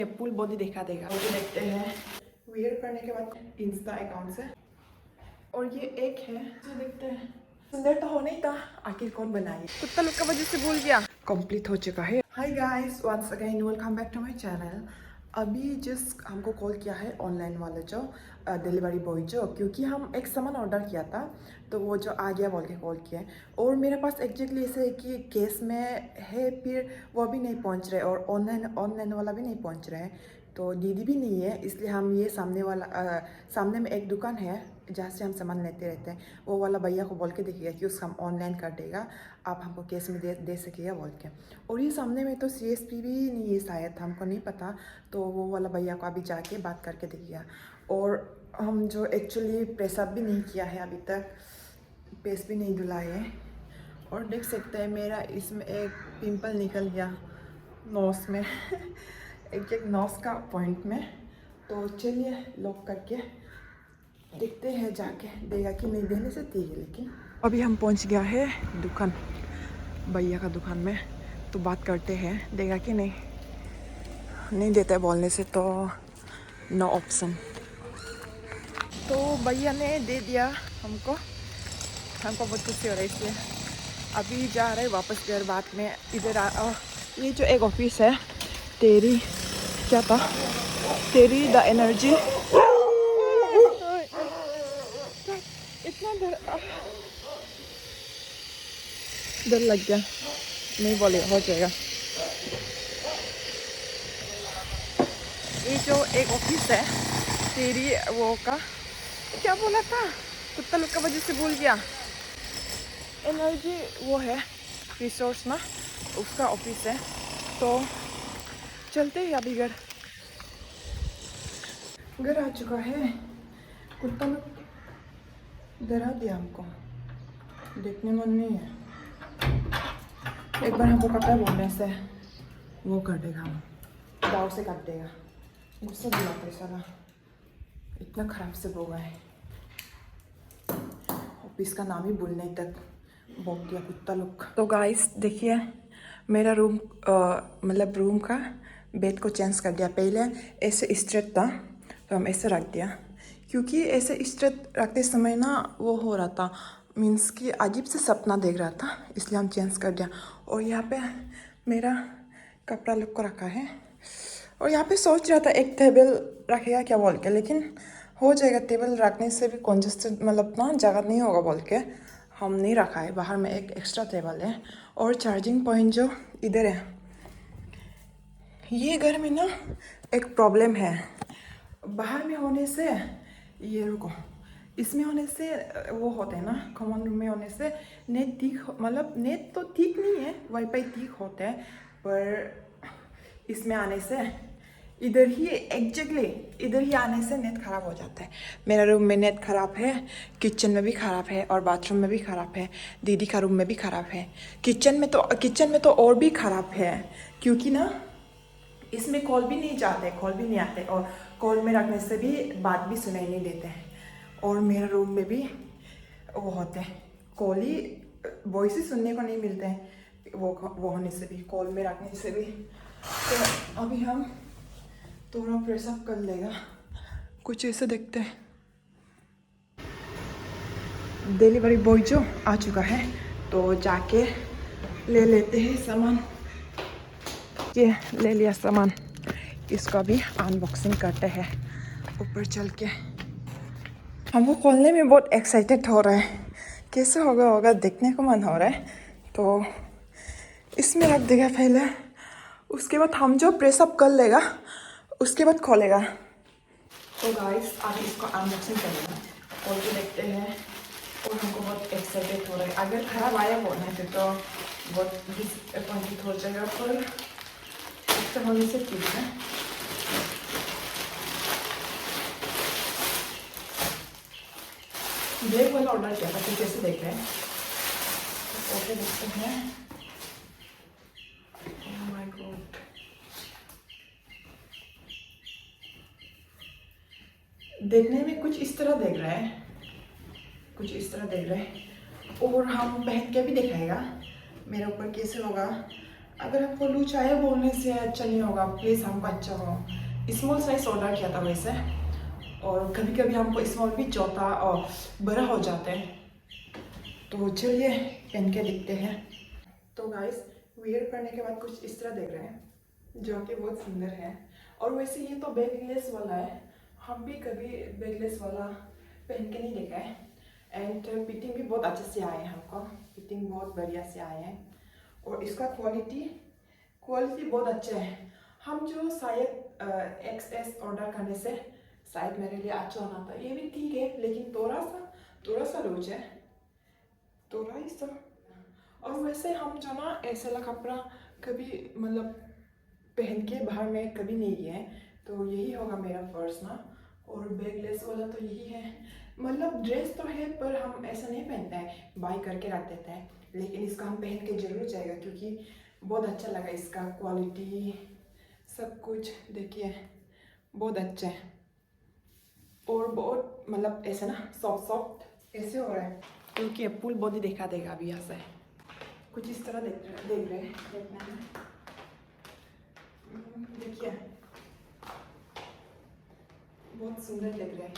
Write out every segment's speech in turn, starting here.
Full body दिखा देगा। और देखते हैं वेयर करने के बाद इंस्टा अकाउंट से। और ये एक है जो देखते हैं, सुंदर तो हो नहीं था, आखिर कौन बनाई। कुत्ता लोग का वजह से भूल गया। कंप्लीट हो चुका है। Hi guys, once again welcome back to my channel. अभी जस्ट हमको कॉल किया है ऑनलाइन वाले जो डिलीवरी बॉय जो, क्योंकि हम एक सामान ऑर्डर किया था तो वो जो आ गया बोल के कॉल किया। और मेरे पास एग्जैक्टली ऐसे है कि केस में है, फिर वो भी नहीं पहुंच रहे और ऑनलाइन वाला भी नहीं पहुंच रहे हैं। तो दीदी भी नहीं है, इसलिए हम ये सामने में एक दुकान है जहाँ से हम सामान लेते रहते हैं, वो वाला भैया को बोल के देखिएगा कि उसका हम ऑनलाइन कर देगा, आप हमको कैश में दे सकिएगा बोल के। और ये सामने में तो CSP भी नहीं है शायद, हमको नहीं पता। तो वो वाला भैया को अभी जाके बात करके देखिएगा। और हम जो एक्चुअली पेशाब भी नहीं किया है अभी तक, पेस्ट भी नहीं धुला है। और देख सकते हैं मेरा इसमें एक पिंपल निकल गया नोस में एक नोस का पॉइंट में। तो चलिए लॉक करके देखते हैं, जाके देगा कि नहीं, देने से ठीक है। लेकिन अभी हम पहुंच गया है दुकान, भैया का दुकान में। तो बात करते हैं, देगा कि नहीं। नहीं देता है बोलने से तो नो ऑप्शन। तो भैया ने दे दिया हमको बहुत खुशी हो रही है। इसलिए अभी जा रहे वापस घर। बाद में इधर ये जो एक ऑफिस है, तेरी क्या था, तेरी द एनर्जी। इतना डर लग गया, नहीं बोले हो जाएगा। ये जो एक ऑफिस है तेरी वो का, क्या बोला था, कुत्ता लोग का वजह से भूल गया। एनर्जी वो है रिसोर्स ना, उसका ऑफिस है। तो चलते हैं अभी घर आ चुका है। कुत्ता लोग डरा दिया हमको, देखने मन नहीं है। एक बार हमको कपड़ा बोलने से वो कर देगा, हम दाव से काट देगा। गुस्सा दिलाता है साला, इतना खराब से बोला है। ऑफिस का नाम ही बोलने तक बोल दिया कुत्ता लोग। तो गाइस देखिए, मेरा रूम मतलब रूम का बेड को चेंज कर दिया। पहले ऐसे स्ट्रेट था तो हम ऐसे रख दिया, क्योंकि ऐसे स्ट्रेट रखते समय ना वो हो रहा था, मीन्स कि अजीब से सपना देख रहा था, इसलिए हम चेंज कर दिया। और यहाँ पे मेरा कपड़ा लोग को रखा है। और यहाँ पे सोच रहा था एक टेबल रखेगा क्या बोल के, लेकिन हो जाएगा, टेबल रखने से भी कॉन्जेस्टेड, मतलब ना जगह नहीं होगा बोल के हम नहीं रखा है। बाहर में एक एक्स्ट्रा टेबल है। और चार्जिंग पॉइंट जो इधर है। ये घर में ना एक प्रॉब्लम है, बाहर में होने से, ये रुको, इसमें होने से वो होते हैं ना, कॉमन रूम में होने से नेट ठीक, मतलब नेट तो ठीक नहीं है, वाईफाई ठीक होते हैं, पर इसमें आने से इधर ही एग्जैक्टली इधर ही आने से नेट ख़राब हो जाता है। मेरा रूम में नेट ख़राब है, किचन में भी ख़राब है और बाथरूम में भी ख़राब है, दीदी का रूम में भी ख़राब है। किचन में तो और भी ख़राब है, क्योंकि ना इसमें कॉल भी नहीं जाते, कॉल भी नहीं आते, और कॉल में रखने से भी बात भी सुनाई नहीं देते हैं। और मेरा रूम में भी वो होते हैं, कॉल ही वॉइस ही सुनने को नहीं मिलते हैं, वो होने से भी, कॉल में रखने से भी। तो अभी हम थोड़ा प्रेस अप कर लेगा, कुछ ऐसे देखते हैं। डिलीवरी बॉय जो आ चुका है, तो जाके ले लेते हैं सामान। ये ले लिया सामान, इसका भी अनबॉक्सिंग करते हैं ऊपर चल के। हमको खोलने में बहुत एक्साइटेड हो रहा है, कैसे होगा देखने को मन हो रहा है। तो इसमें रख देगा पहले, उसके बाद हम जो प्रेस अप कर लेगा उसके बाद खोलेगा। तो गाइस आप इसको अनबॉक्सिंग करेगा, खोल के देखते हैं। और हमको बहुत एक्साइटेड हो रहा है। अगर खराब आया बोलने से तो बहुत डिसअपॉइंटेड हो जाएगा, पर अच्छा होने से ठीक है। ब्लैक वाला ऑर्डर किया था, फिर कैसे देख रहे हैं, ओके देखते हैं। ओह माय गॉड, देखने में कुछ इस तरह देख रहा है, कुछ इस तरह देख रहे हैं। और हम पहन के भी दिखाएगा मेरे ऊपर कैसे होगा। अगर हमको लूज आए बोलने से अच्छा नहीं होगा, प्लीज़ हमको अच्छा हो। स्मॉल साइज ऑर्डर किया था वैसे, और कभी कभी हमको स्मॉल भी चौथा और बड़ा हो जाते हैं। तो चलिए पहन के दिखते हैं। तो गाइस वियर करने के बाद कुछ इस तरह देख रहे हैं, जो कि बहुत सुंदर है। और वैसे ये तो बैगलेस वाला है, हम भी कभी बैगलेस वाला पहन के नहीं देखा है। एंड फिटिंग भी बहुत अच्छे से आए हैं, हमको फिटिंग बहुत बढ़िया से आए हैं। और इसका क्वालिटी बहुत अच्छा है। हम जो शायद XS ऑर्डर करने से शायद मेरे लिए अच्छा होना था। ये भी ठीक है, लेकिन थोड़ा सा लूज है, थोड़ा ही सा। और वैसे हम जो ना ऐसा वाला कपड़ा कभी मतलब पहन के बाहर में कभी नहीं गए, तो यही होगा मेरा फर्स्ट ना। और बैगलेस वाला तो यही है, मतलब ड्रेस तो है पर हम ऐसा नहीं पहनते हैं, बाई करके रख देते हैं। लेकिन इसका हम पहन के जरूर जाएगा, क्योंकि बहुत अच्छा लगा इसका क्वालिटी सब कुछ। देखिए बहुत अच्छा है, और बहुत मतलब ऐसे ना सॉफ्ट सॉफ्ट ऐसे हो रहा है, क्योंकि फुल बॉडी दिखा देगा अभी यहाँ से। कुछ इस तरह देख रहे हैं देखने में। देखिए बहुत सुंदर लग रहा है।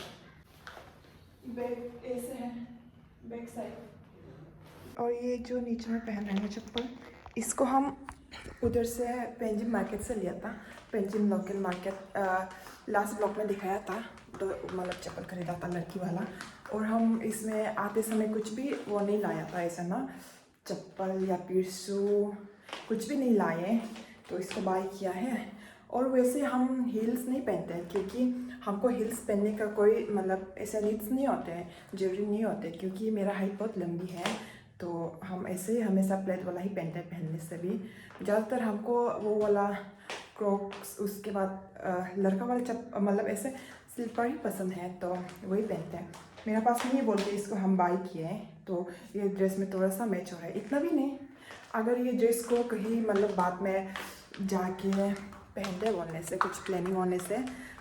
बैक ऐसे है, बैक साइड। और ये जो नीचे में पहन रहे हैं चप्पल, इसको हम उधर से पेंजिम मार्केट से लिया था। Panjim local market last block में दिखाया था, तो मतलब चप्पल खरीदा था लड़की वाला। और हम इसमें आते समय कुछ भी वो नहीं लाया था, ऐसा ना चप्पल या फिर शू कुछ भी नहीं लाए, तो इसको बाय किया है। और वैसे हम हील्स नहीं पहनते हैं, क्योंकि हमको हील्स पहनने का कोई मतलब ऐसा नीड्स नहीं होते हैं, जरूरी नहीं होते, क्योंकि मेरा हाइट बहुत लंबी है। तो हम ऐसे ही हमेशा प्लेट वाला ही पहनते हैं, पहनने से भी ज़्यादातर हमको वो वाला क्रॉक्स, उसके बाद लड़का वाला मतलब ऐसे स्लीपर ही पसंद है, तो वही पहनते हैं। मेरा पास नहीं बोल के इसको हम बाई किए हैं, तो ये ड्रेस में थोड़ा सा मैच हो रहा है, इतना भी नहीं। अगर ये ड्रेस को कहीं मतलब बाद में जाके पहनते बोलने से, कुछ प्लानिंग होने से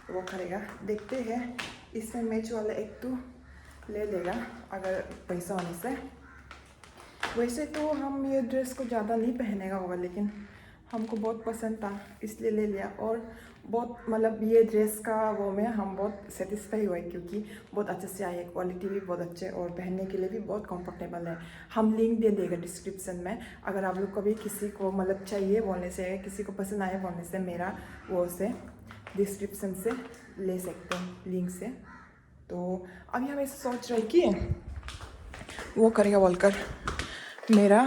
वो करेगा, देखते हैं। इसमें मैच वाला एक तो ले लेगा अगर पैसा होने से। वैसे तो हम ये ड्रेस को ज़्यादा नहीं पहनेगा होगा, लेकिन हमको बहुत पसंद था इसलिए ले लिया। और बहुत मतलब ये ड्रेस का वो में हम बहुत सेटिस्फाई हुए, क्योंकि बहुत अच्छे से आई है, क्वालिटी भी बहुत अच्छे और पहनने के लिए भी बहुत कंफर्टेबल है। हम लिंक दे देगा डिस्क्रिप्शन में, अगर आप लोग को भी किसी को मतलब चाहिए बोलने से, किसी को पसंद आए बोलने से, मेरा वो से डिस्क्रिप्शन से ले सकते हैं लिंक से। तो अभी हम ऐसे सोच रहे कि वो करेगा बोलकर मेरा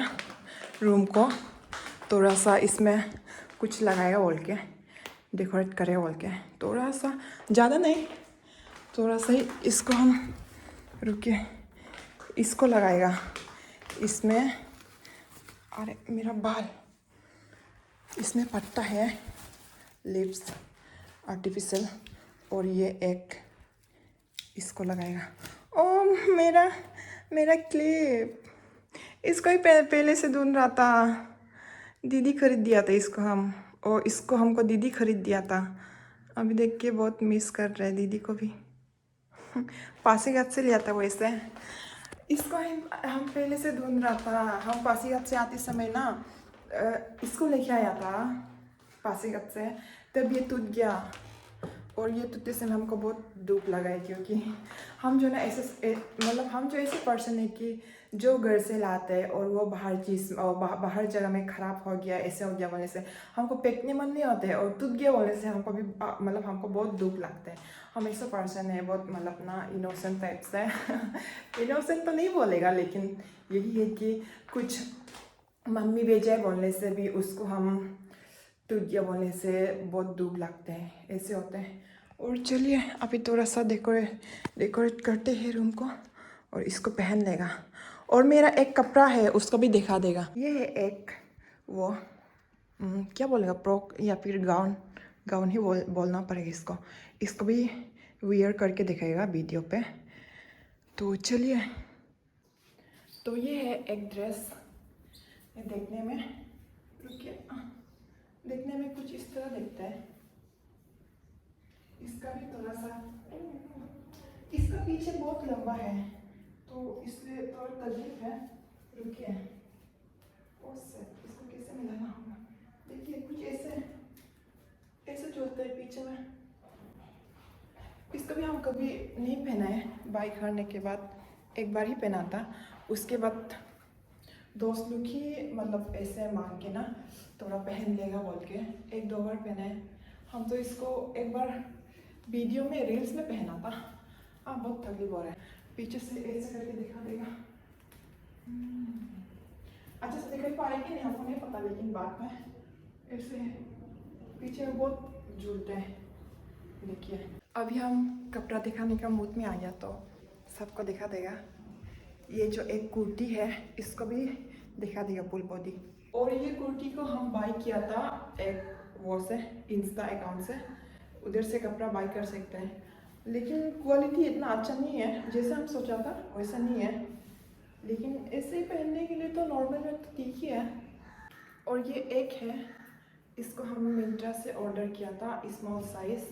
रूम को थोड़ा सा इसमें कुछ लगाएगा बोल के, डेकोरेट करेगा बोल के, थोड़ा सा, ज़्यादा नहीं, थोड़ा सा ही। इसको हम रुके, इसको लगाएगा इसमें। अरे मेरा बाल, इसमें पट्टा है लिप्स आर्टिफिशियल, और ये एक इसको लगाएगा। ओ मेरा क्लिप, इसको ही पहले से ढूंढ रहा था। दीदी खरीद दिया था इसको हम, और इसको हमको दीदी खरीद दिया था। अभी देख के बहुत मिस कर रहे हैं दीदी को भी। पासीघाट से लिया था वैसे। इसको हम पहले से ढूंढ रहा था। हम पासीघाट से आते समय ना इसको लेके आया था पासीघाट से, तब ये टूट गया। और ये टूटने से हमको बहुत दुख लगा है, क्योंकि हम जो ना ऐसे मतलब हम जो ऐसे पर्सन है कि जो घर से लाते हैं और वो बाहर जगह में ख़राब हो गया, ऐसे हो गया बोलने से हमको फेंकने मन नहीं होते, और टूट गया बोलने से हमको भी मतलब हमको बहुत दुख लगता है। हम ऐसा पर्सन है बहुत मतलब ना इनोसेंट टाइप से। इनोसेंट तो नहीं बोलेगा, लेकिन यही है कि कुछ मम्मी भेजा बोलने से भी उसको हम टूट गया बोलने से बहुत दुख लगते हैं, ऐसे होते हैं। और चलिए अभी थोड़ा सा डेकोरेट करते हैं रूम को, और इसको पहन लेगा। और मेरा एक कपड़ा है उसको भी दिखा देगा। ये है एक वो क्या बोलेगा, फ्रॉक या फिर गाउन ही बोलना पड़ेगा इसको। इसको भी वियर करके दिखाएगा वीडियो पे। तो चलिए, तो ये है एक ड्रेस, देखने में रुकिए, देखने में कुछ इस तरह दिखता है। इसका भी थोड़ा सा, इसका पीछे बहुत लंबा है, तो इसलिए थोड़ा तकलीफ है। रुकिए, इसको कैसे मिलाना होगा। झूलते हैं पीछे में। इसका भी हम कभी नहीं पहना है, बाइक करने के बाद एक बार ही पहना था। उसके बाद दोस्त लोग ही मतलब ऐसे मांग के ना थोड़ा पहन लेगा बोल के 1-2 बार पहना है। हम तो इसको एक बार वीडियो में रील्स में पहना था। हाँ, बहुत तकलीफ हो रहा है। पीछे से ऐसे करके दिखा देगा। अच्छा से दिखाई पा रही कि नहीं हमको नहीं पता, लेकिन बाद में ऐसे पीछे में बहुत झूलते हैं। देखिए अभी हम कपड़ा दिखाने का मूड में आ गया तो सबको दिखा देगा। ये जो एक कुर्ती है इसको भी दिखा देगा फुल बॉडी। और ये कुर्ती को हम बाई किया था एक वो से इंस्टा अकाउंट से, उधर से कपड़ा बाई कर सकते हैं। लेकिन क्वालिटी इतना अच्छा नहीं है जैसा हम सोचा था, वैसा नहीं है। लेकिन ऐसे ही पहनने के लिए तो नॉर्मल में तो ठीक ही है। और ये एक है, इसको हम मिंत्रा से ऑर्डर किया था स्मॉल साइज़,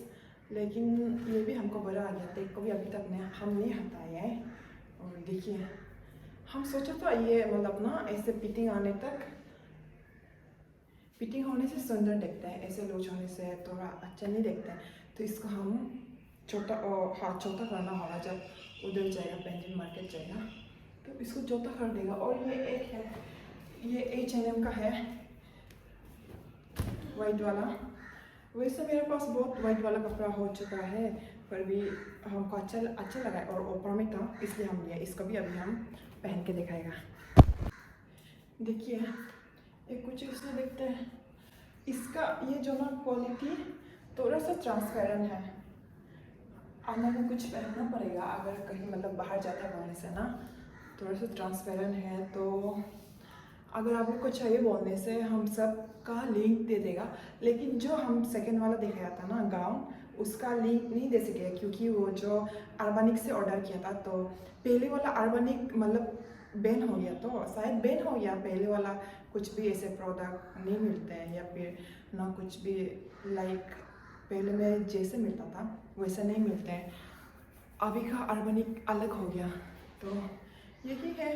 लेकिन ये भी हमको बड़ा आ गया था। एक को भी अभी तक हम नहीं हटाया है। और देखिए हम सोचा था ये मतलब ना ऐसे फिटिंग आने तक, फिटिंग होने से सुंदर दिखता है, ऐसे लूज होने से थोड़ा अच्छा नहीं दिखता है। तो इसको हम छोटा हाथ छोटा करना होगा, जब उधर जाएगा पेंटिंग मार्केट जाएगा तो इसको छोटा कर देगा। और ये एक है, ये H&M का है वाइट वाला। वैसे मेरे पास बहुत वाइट वाला कपड़ा हो चुका है, पर भी हमको अच्छा लगा और ऑफर में था इसलिए हम लिया। इसको भी अभी हम पहन के दिखाएगा। देखिए ये कुछ इसमें देखते हैं। इसका ये जो ना क्वालिटी थोड़ा सा ट्रांसपेरेंट है। हमें भी कुछ पहनना पड़ेगा अगर कहीं मतलब बाहर जाता है बोलने से ना, थोड़ा सा ट्रांसपेरेंट है। तो अगर आपको कुछ चाहिए बोलने से हम सब का लिंक दे देगा। लेकिन जो हम सेकंड वाला दिखाया था ना गाउन, उसका लिंक नहीं दे सके क्योंकि वो जो अर्बनिक से ऑर्डर किया था। तो पहले वाला अर्बनिक मतलब बैन हो गया, तो शायद बैन हो गया पहले वाला। कुछ भी ऐसे प्रोडक्ट नहीं मिलते हैं या फिर ना कुछ भी लाइक पहले में जैसे मिलता था वैसे नहीं मिलते हैं। अभी का अर्बनिक अलग हो गया। तो यही है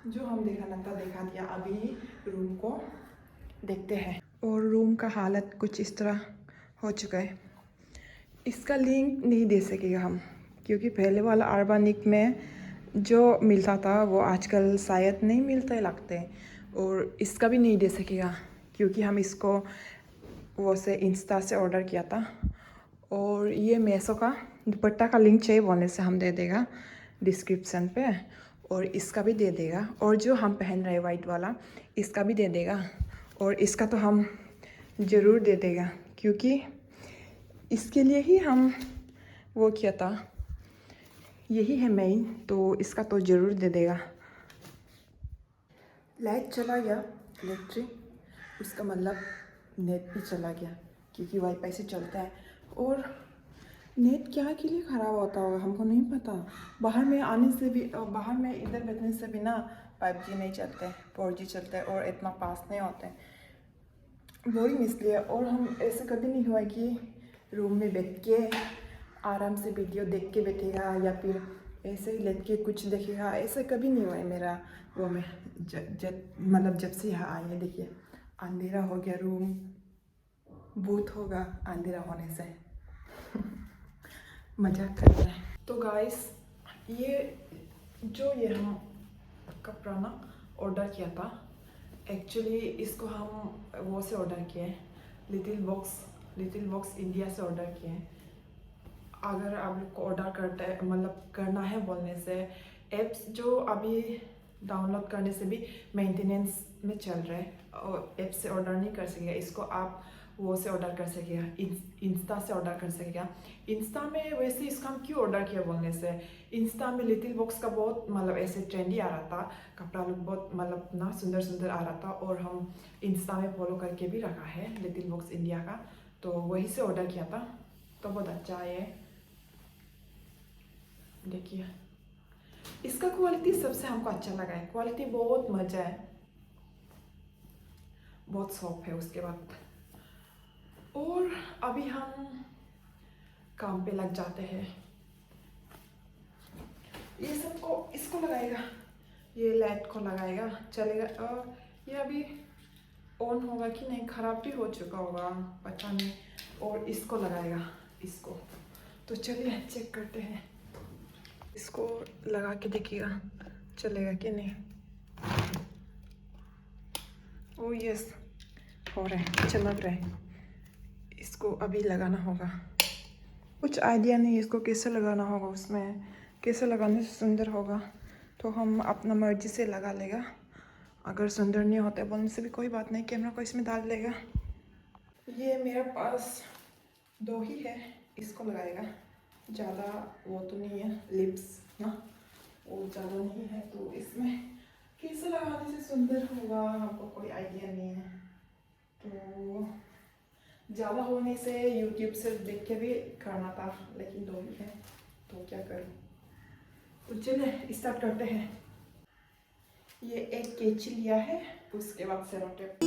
जो हम दिखाना था, दिखा दिया। अभी रूम को देखते हैं। और रूम का हालत कुछ इस तरह हो चुका है। इसका लिंक नहीं दे सकेगा हम क्योंकि पहले वाला अर्बनिक में जो मिलता था वो आजकल शायद नहीं मिलता है लगते। और इसका भी नहीं दे सकेगा क्योंकि हम इसको वो से इंस्टा से ऑर्डर किया था। और ये मेसो का दुपट्टा का लिंक चाहिए बोलने से हम दे देगा डिस्क्रिप्शन पे, और इसका भी दे देगा। और जो हम पहन रहे हैं वाइट वाला, इसका भी दे देगा। और इसका तो हम ज़रूर दे देगा क्योंकि इसके लिए ही हम वो किया था, यही है मेन। तो इसका तो ज़रूर दे देगा। लाइट चला गया इलेक्ट्रिक, उसका मतलब नेट भी चला गया क्योंकि वाईफाई से चलता है। और नेट क्या के लिए ख़राब होता होगा हमको नहीं पता। बाहर में आने से भी, बाहर में इधर बैठने से भी ना 5G नहीं चलते, 4G चलते हैं और इतना पास नहीं होते हैं। बोरिंग इसलिए। और हम ऐसे कभी नहीं हुआ कि रूम में बैठ के आराम से वीडियो देख के बैठेगा या फिर ऐसे ही लेट के कुछ देखेगा, ऐसे कभी नहीं हुआ है मेरा वो में। मतलब जब से यहाँ आई है देखिए अंधेरा हो गया रूम, भूत होगा अंधेरा होने से। मजाक कर रहा है। तो गाइस ये जो ये हम कपड़ा ना ऑर्डर किया था, एक्चुअली इसको हम वो से ऑर्डर किए, लिटिल बॉक्स इंडिया से ऑर्डर किए। अगर आप लोग को ऑर्डर करते मतलब करना है बोलने से, ऐप्स जो अभी डाउनलोड करने से भी मेंटेनेंस में चल रहे हैं और ऐप से ऑर्डर नहीं कर सकेगा। इसको आप वो से ऑर्डर कर सकेगा, इंस्टा से ऑर्डर कर सकेगा। इंस्टा में वैसे इसका हम क्यों ऑर्डर किया बोलने से, इंस्टा में लिटिल बॉक्स का बहुत मतलब ऐसे ट्रेंडी आ रहा था, कपड़ा लुक बहुत मतलब ना सुंदर सुंदर आ रहा था। और हम इंस्टा में फॉलो करके भी रखा है लिटिल बॉक्स इंडिया का, तो वहीं से ऑर्डर किया था। तो बहुत अच्छा है। देखिए इसका क्वालिटी सबसे हमको अच्छा लगा है, क्वालिटी बहुत मजा है, बहुत सॉफ्ट है। उसके बाद और अभी हम काम पे लग जाते हैं। ये सबको इसको लगाएगा, ये लाइट को लगाएगा चलेगा। और ये अभी ऑन होगा कि नहीं, ख़राब भी हो चुका होगा पता नहीं। और इसको लगाएगा, इसको। तो चलिए चेक करते हैं, इसको लगा के देखिएगा चलेगा कि नहीं। ओ यस, हो रहा है, चमक रहा है। इसको अभी लगाना होगा। कुछ आइडिया नहीं इसको कैसे लगाना होगा, उसमें कैसे लगाने से सुंदर होगा। तो हम अपना मर्जी से लगा लेगा। अगर सुंदर नहीं होता है बोलने से भी कोई बात नहीं, कैमरा को इसमें डाल लेगा। ये मेरे पास 2 ही है, इसको लगाएगा। ज़्यादा वो तो नहीं है, लिप्स ना वो ज़्यादा नहीं है, तो इसमें कैसे लगाने से सुंदर होगा हमको कोई आइडिया नहीं है। तो ज़्यादा होने से यूट्यूब से देख के भी करना था, लेकिन 2 ही है तो क्या करूँ। तो चलिए स्टार्ट करते हैं। ये एक कैंची लिया है, उसके बाद सेलो टेप।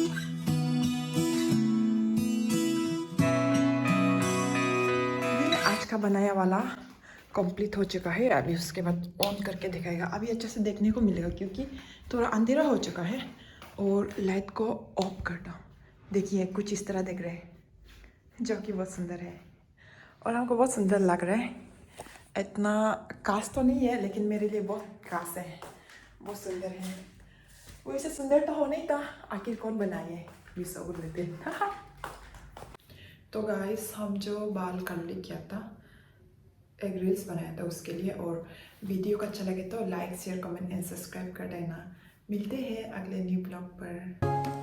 ये आज का बनाया वाला कंप्लीट हो चुका है। अभी उसके बाद ऑन करके दिखाएगा। अभी अच्छे से देखने को मिलेगा क्योंकि थोड़ा अंधेरा हो चुका है। और लाइट को ऑफ कर दो, देखिए कुछ इस तरह दिख रहा है, जो कि बहुत सुंदर है और हमको बहुत सुंदर लग रहा है। इतना खास तो नहीं है, लेकिन मेरे लिए बहुत खास है, बहुत सुंदर है। वैसे सुंदर तो हो नहीं था, आखिर कौन बनाए, ये सब लेते। तो गाइस, हम जो बाल कर्ली किया था, एक रील्स बनाया था उसके लिए। और वीडियो का अच्छा लगे तो like share comment and subscribe कर देना। मिलते हैं अगले न्यू ब्लॉग पर।